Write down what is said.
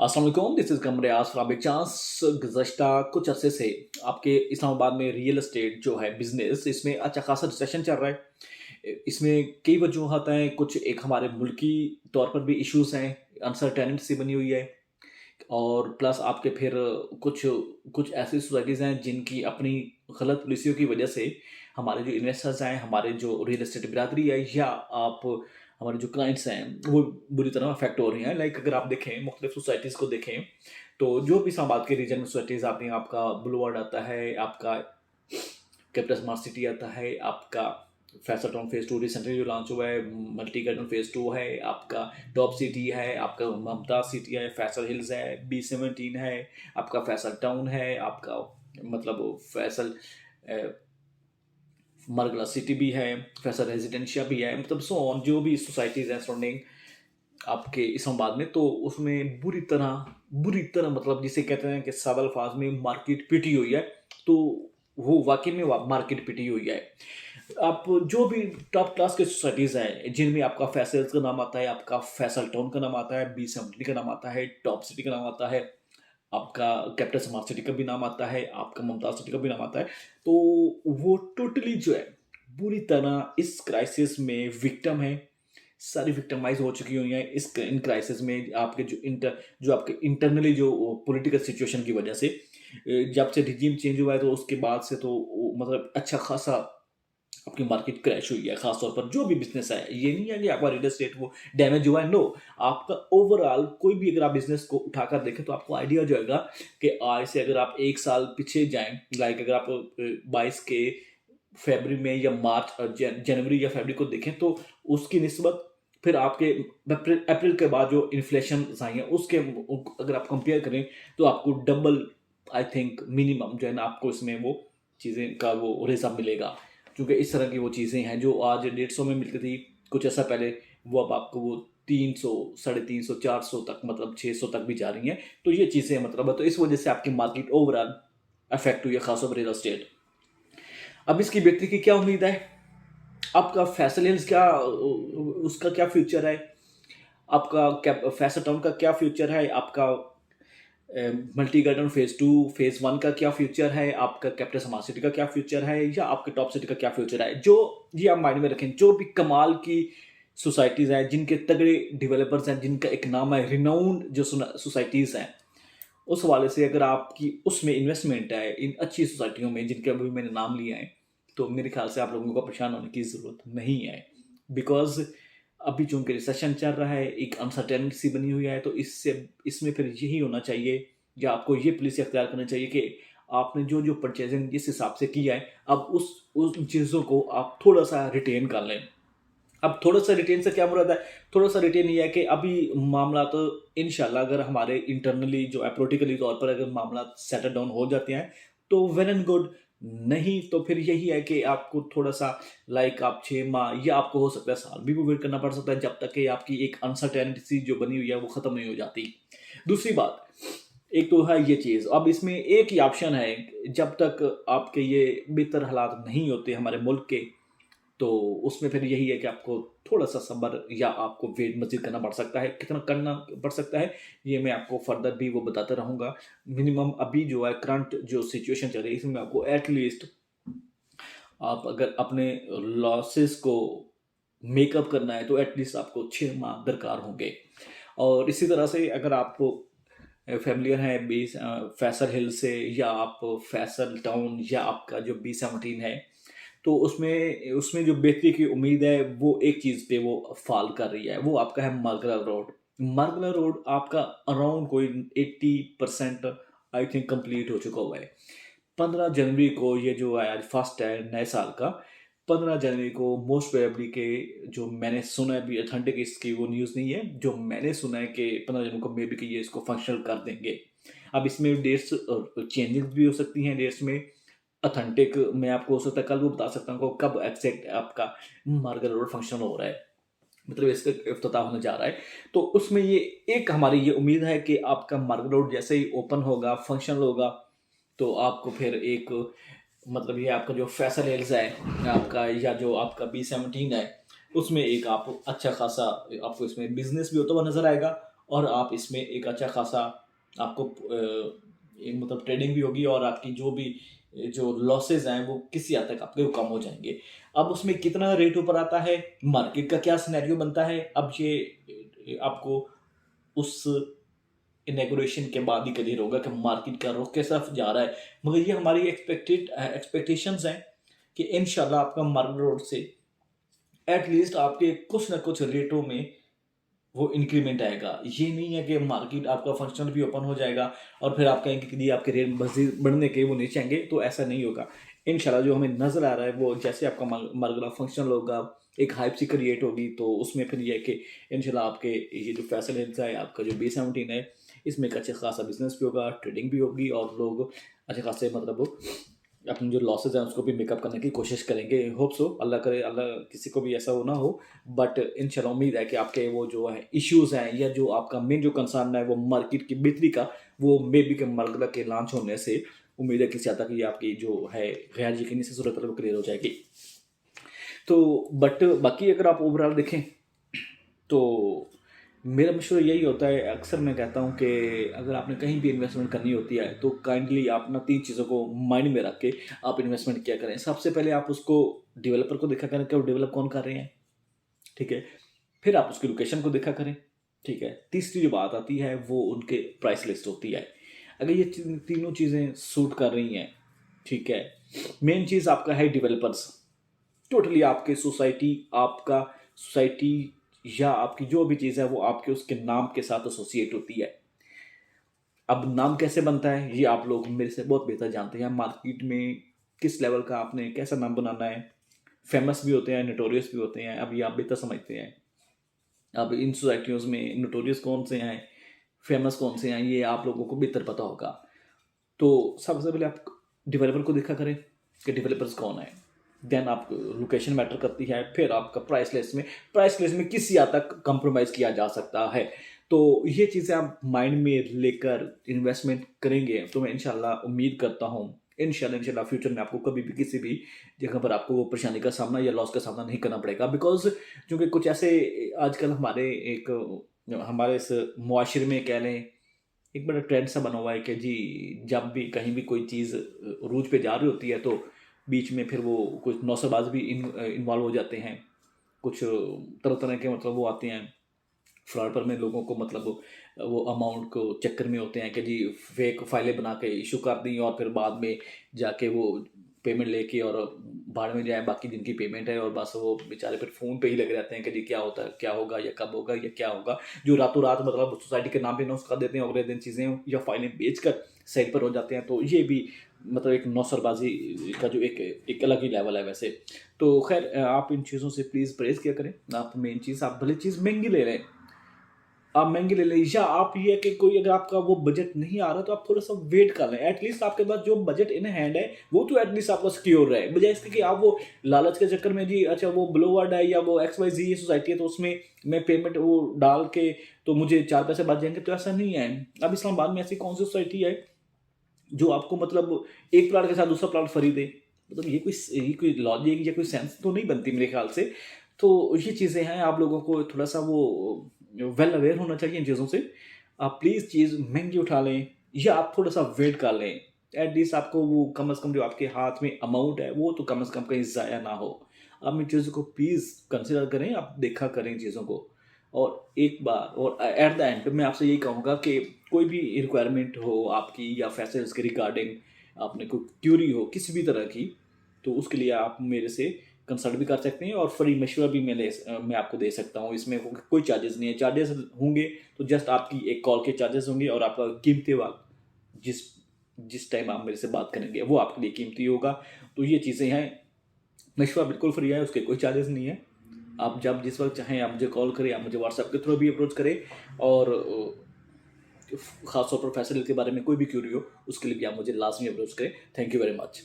अस्सलाम वालेकुम, this is Qamar Yas from big chance. गुज़श्ता कुछ अरसे से आपके इस्लामाबाद में रियल एस्टेट जो है बिज़नेस, इसमें अच्छा खासा रिसेशन चल रहा है। इसमें कई वजूहत हैं, कुछ एक हमारे मुल्की तौर पर भी इश्यूज़ हैं, अनसर्टेनिटी बनी हुई है और प्लस आपके फिर कुछ कुछ ऐसी सोसाइटीज़ हैं जिनकी अपनी गलत पॉलिसियों की वजह से हमारे जो इन्वेस्टर्स हैं, हमारे जो रियल एस्टेट बिरादरी है या आप हमारे जो क्लाइंट्स हैं, वो बुरी तरह अफेक्ट हो रही हैं। लाइक अगर आप देखें मुख्तलिफ सोसाइटीज़ को देखें, तो जो भी इस्लामाबाद के रीजन में सोसाइटीज़ आती हैं, आपका बुलवार्ड आता है, आपका कैपिटल स्मार्ट सिटी आता है, आपका फैसल टाउन फेज़ 2 रिसेंटली जो लॉन्च हुआ है, मल्टी गार्डन फेज़ 2 है, आपका टॉप सिटी है, आपका मुमताज़ सिटी है, फैसल हिल्स है, B17 है, आपका फैसल टाउन है, आपका मतलब फैसल मरगला सिटी भी है, फैसल रेजिडेंशिया भी है, मतलब सो ऑन जो भी सोसाइटीज़ हैं सराउंडिंग आपके इस्लामाबाद में, तो उसमें बुरी तरह मतलब जिसे कहते हैं कि सादा अल्फाज में मार्केट पिटी हुई है। तो वो वाकई में मार्केट पिटी हुई है। आप जो भी टॉप क्लास की सोसाइटीज़ हैं जिनमें आपका फैसल्स का नाम आता है, आपका फैसल टाउन का नाम आता है, B17 का नाम आता है, टॉप सिटी का नाम आता है, आपका कैपिटल स्मार्ट सिटी का भी नाम आता है, आपका मुमताज़ सिटी का भी नाम आता है। तो वो टोटली जो है बुरी तरह इस क्राइसिस में विक्टिम है। सारी विक्टिमाइज हो चुकी हुई हैं इस इन क्राइसिस में। आपके जो आपके इंटरनली जो पॉलिटिकल सिचुएशन की वजह से जब से रिजीम चेंज हुआ है, तो उसके बाद से तो मतलब अच्छा खासा आपकी मार्केट क्रैश हुई है। खासतौर पर जो भी बिजनेस है, ये नहीं है कि आपका रियल एस्टेट वो डैमेज हुआ है, नो। आपका ओवरऑल कोई भी अगर आप बिजनेस को उठाकर देखें तो आपको आइडिया हो जाएगा कि आज से अगर आप एक साल पीछे जाएं, लाइक अगर आप 22 के फरवरी में या मार्च जनवरी या फरवरी को देखें, तो उसकी निस्बत फिर आपके अप्रैल के बाद जो इन्फ्लेशन आई है उसके अगर आप कंपेयर करें, तो आपको डबल आई थिंक मिनिमम जो है ना, आपको इसमें वो चीज़ें का वो रिजल्ट मिलेगा। क्योंकि इस तरह की वो चीज़ें हैं जो आज 150 में मिलती थी कुछ ऐसा पहले, वो अब आपको वो 300, 350, 400 तक, मतलब 600 तक भी जा रही हैं। तो ये चीज़ें मतलब, तो इस वजह से आपकी मार्केट ओवरऑल अफेक्ट हुई है, खासतौर पर रियल एस्टेट। अब इसकी बेहतरी की क्या उम्मीद है? आपका फैसल हिल्स क्या उसका क्या फ्यूचर है? आपका फैसल टाउन का क्या फ्यूचर है? आपका मल्टी गार्डन फेज 2 फेज 1 का क्या फ्यूचर है? आपका कैपिटल स्मार्ट सिटी का क्या फ्यूचर है? या आपके टॉप सिटी का क्या फ्यूचर है? जो ये आप माइंड में रखें, जो भी कमाल की सोसाइटीज़ हैं, जिनके तगड़े डेवलपर्स हैं, जिनका एक नाम है, रिनाउंड जो सोसाइटीज़ हैं, उस हवाले से अगर आपकी उसमें इन्वेस्टमेंट है इन अच्छी सोसाइटियों में जिनके अभी मैंने नाम लिए हैं, तो मेरे ख्याल से आप लोगों को परेशान होने की ज़रूरत नहीं है। बिकॉज़ अभी चूँकि रिसेशन चल रहा है, एक अनसर्टेनिटी सी बनी हुई है, तो इसमें फिर यही होना चाहिए, या आपको ये पॉलिसी अख्तियार करनी चाहिए कि आपने जो परचेज़िंग जिस हिसाब से किया है, अब उन चीज़ों को आप थोड़ा-सा रिटेन कर लें। अब थोड़ा-सा रिटेन से क्या मुराद है? थोड़ा-सा रिटेन ये है कि अभी मामला तो इंशाल्लाह अगर हमारे इंटरनली जो है पॉलिटिकली तौर पर अगर मामला सेटल डाउन हो जाते हैं, तो वेल एंड गुड। नहीं तो फिर यही है कि आपको थोड़ा-सा लाइक आप 6 माह या आपको हो सकता है साल भी वेट करना पड़ सकता है, जब तक कि आपकी एक अनसर्टेनिटी सी जो बनी हुई है वो ख़त्म नहीं हो जाती। दूसरी बात, एक तो है ये चीज़, अब इसमें एक ही ऑप्शन है, जब तक आपके ये बेहतर हालात नहीं होते हमारे मुल्क के, तो उसमें फिर यही है कि आपको थोड़ा-सा सब्र या आपको वेट मज़ीद करना पड़ सकता है। कितना करना पड़ सकता है, ये मैं आपको फर्दर भी वो बताता रहूँगा। मिनिमम अभी जो है करंट जो सिचुएशन चल रही है, इसमें आपको एट लीस्ट आप अगर अपने लॉसेस को मेकअप करना है, तो एट लीस्ट आपको 6 माह दरकार होंगे। और इसी तरह से अगर आप फ़ैमिलियर हैं फैसल हिल से, या आप फैसल टाउन, या आपका जो B17 है, तो उसमें उसमें जो बेहतरी की उम्मीद है, वो एक चीज़ पे वो फ़ॉल कर रही है, वो आपका है मार्गला रोड। मार्गला रोड आपका अराउंड कोई 80% आई थिंक कंप्लीट हो चुका हुआ है। 15 जनवरी को ये जो है, आज फर्स्ट है नए साल का, 15 जनवरी को मोस्ट प्रोबेबली के जो मैंने सुना है, अभी ऑथेंटिक इसकी वो न्यूज़ नहीं है, जो मैंने सुना है कि 15 जनवरी को मे बी कि ये इसको फंक्शनल कर देंगे। अब इसमें डेट्स चेंजेस भी हो सकती हैं डेट्स में। ऑथेंटिक मैं आपको हो सकता है कल वो बता सकता हूँ कि कब एग्जैक्ट आपका मार्गल रोड फंक्शन हो रहा है, मतलब इसका इफ्तिताह होने जा रहा है। तो उसमें ये एक हमारी ये उम्मीद है कि आपका मार्गल रोड जैसे ही ओपन होगा, फंक्शनल होगा, तो आपको फिर एक मतलब ये आपका जो फैसल हिल्स है आपका, या जो आपका B17 है, उसमें एक आप अच्छा खासा आपको इसमें बिजनेस भी होता हुआ नजर आएगा, और आप इसमें एक अच्छा खासा आपको मतलब ट्रेडिंग भी होगी और आपकी जो भी जो लॉसेज हैं वो किसी हद तक आपके वो कम हो जाएंगे। अब उसमें कितना रेट ऊपर आता है, मार्केट का क्या सिनेरियो बनता है, अब ये आपको उस इनॉग्रेशन के बाद ही क्लियर होगा कि मार्केट का रुख कैसा जा रहा है। मगर ये हमारी एक्सपेक्टेशंस हैं कि इंशाल्लाह आपका मार्केट रोड से एटलीस्ट आपके कुछ ना कुछ रेटों में वो इंक्रीमेंट आएगा। ये नहीं है कि मार्केट आपका फंक्शनल भी ओपन हो जाएगा और फिर आप कहेंगे कि आपके रेट मज़ीद बढ़ने के वो नीचे आएंगे, तो ऐसा नहीं होगा। इंशाल्लाह जो हमें नज़र आ रहा है वो जैसे आपका मार्केट फंक्शनल होगा, एक हाइप सी क्रिएट होगी, तो उसमें फिर ये है कि इंशाल्लाह आपके ये जो फैसल हिल्स है, आपका जो B17 है, इसमें एक अच्छा खासा बिजनेस भी होगा, ट्रेडिंग भी होगी और लोग अच्छे खासे मतलब अपने जो लॉसेज हैं उसको भी मेकअप करने की कोशिश करेंगे। होप सो, अल्लाह करे, अल्लाह किसी को भी ऐसा हो ना हो। बट इंशाल्लाह उम्मीद है कि आपके वो जो है इश्यूज़ हैं या जो आपका मेन जो कंसर्न है वो मार्केट की बेहतरी का, वो मे बी के मार्केट के लॉन्च होने से उम्मीद है किसी हद तक ये आपकी जो है गैर यकीनी सी सूरत है वो क्लियर हो जाएगी। तो बट बाकी अगर आप ओवरऑल देखें तो मेरा मशवरा यही होता है, अक्सर मैं कहता हूँ कि अगर आपने कहीं भी इन्वेस्टमेंट करनी होती है तो काइंडली आप ना 3 चीज़ों को माइंड में रख के आप इन्वेस्टमेंट किया करें। सबसे पहले आप उसको डेवलपर को देखा करें कि वो डेवलप कौन कर रहे हैं, ठीक है? फिर आप उसकी लोकेशन को देखा करें, ठीक है? तीसरी जो बात आती है वो उनके प्राइस लिस्ट होती है। अगर ये तीनों चीज़ें सूट कर रही हैं, ठीक है? मेन चीज़ आपका है डेवलपर्स। टोटली आपके सोसाइटी, आपका सोसाइटी या आपकी जो भी चीज़ है वो आपके उसके नाम के साथ एसोसिएट होती है। अब नाम कैसे बनता है ये आप लोग मेरे से बहुत बेहतर जानते हैं। मार्केट में किस लेवल का आपने कैसा नाम बनाना है, फेमस भी होते हैं, नोटोरियस भी होते हैं, अब ये आप बेहतर समझते हैं। अब इन सोसाइटियों में नोटोरियस कौन से हैं, फेमस कौन से हैं, ये आप लोगों को बेहतर पता होगा। तो सबसे पहले आप डेवलपर को देखा करें कि डेवलपर्स कौन है। देन आप लोकेशन मैटर करती है, फिर आपका प्राइस लिस्ट में किसी हद तक कंप्रोमाइज़ किया जा सकता है। तो ये चीज़ें आप माइंड में लेकर इन्वेस्टमेंट करेंगे तो मैं इंशाल्लाह उम्मीद करता हूँ इंशाल्लाह फ्यूचर में आपको कभी भी किसी भी जगह पर आपको वो परेशानी का सामना या लॉस का सामना नहीं करना पड़ेगा। बिकॉज क्योंकि कुछ ऐसे आजकल हमारे इस मुआशरे में कह लें एक बड़ा ट्रेंड सा बना हुआ है कि जी जब भी कहीं भी कोई चीज़ रूज पे जा रही होती है तो बीच में फिर वो कुछ नौसेबाज भी इन्वॉल्व हो जाते हैं। कुछ तरह तरह के मतलब वो आते हैं फ्रॉड में लोगों को मतलब वो अमाउंट को चक्कर में होते हैं कि जी फेक फाइलें बना के इशू कर दी और फिर बाद में जाके वो पेमेंट लेके और भाड़ में जाए बाकी जिनकी पेमेंट है और बस वो बेचारे फिर फ़ोन पे ही लगे रहते हैं कि जी क्या होता है, क्या होगा या कब होगा या क्या होगा। जो रातों रात मतलब सोसाइटी के नाम पे अनाउंस कर देते हैं अगले दिन चीज़ें या फाइलें बेच कर साइड पर हो जाते हैं। तो ये भी मतलब एक नौसरबाजी का जो एक अलग ही लेवल है वैसे। तो खैर आप इन चीज़ों से प्लीज़ परहेज़ किया करें। आप मेन चीज़ आप भले चीज़ महंगी ले लें, आप महंगी ले लें, या आप ये है कि कोई अगर आपका वो बजट नहीं आ रहा तो आप थोड़ा सा वेट कर लें। एटलीस्ट आपके पास जो बजट इन हैंड है वो तो एटलीस्ट आपका सिक्योर रहे, बजाय इसके कि आप वो लालच के चक्कर में जी अच्छा वो ब्लू वर्ड है या वो XYZ सोसाइटी है तो उसमें मैं पेमेंट वो डाल के तो मुझे 4 पैसे बच जाएंगे। तो ऐसा नहीं है। अब इस्लामाबाद में ऐसी कौन सी सोसाइटी है जो आपको मतलब एक प्लाट के साथ दूसरा प्लाट फ्री दे? मतलब ये कोई लॉजिक या कोई सेंस तो नहीं बनती मेरे ख्याल से। तो ये चीज़ें हैं, आप लोगों को थोड़ा सा वो वेल अवेयर होना चाहिए इन चीज़ों से। आप प्लीज़ चीज़ महंगी उठा लें या आप थोड़ा सा वेट कर लें। एटलीस्ट आपको वो कम से कम जो आपके हाथ में अमाउंट है वो तो कम से कम कहीं ज़ाया ना हो। आप इन चीज़ों को प्लीज़ कंसिडर करें, आप देखा करें इन चीज़ों को। और एक बार और एट द एंड मैं आपसे यही कहूँगा कि कोई भी रिक्वायरमेंट हो आपकी या फैसल्स के रिगार्डिंग आपने कोई क्यूरी हो किसी भी तरह की, तो उसके लिए आप मेरे से कंसल्ट भी कर सकते हैं और फ्री मशवरा भी मैं आपको दे सकता हूँ। इसमें कोई चार्जेस नहीं है। चार्जेस होंगे तो जस्ट आपकी एक कॉल के चार्जेस होंगे और आपका कीमती वक्त जिस जिस टाइम आप मेरे से बात करेंगे वो आपके लिए कीमती होगा। तो ये चीज़ें हैं, मशवरा बिल्कुल फ्री है, उसके कोई चार्जेस नहीं है। आप जब जिस वक्त चाहें आप मुझे कॉल करें, आप मुझे व्हाट्सएप के थ्रू भी अप्रोच करें और खासतौर पर फैसल के बारे में कोई भी क्यूरी हो उसके लिए भी आप मुझे लाजमी अप्रोच करें। Thank you very much.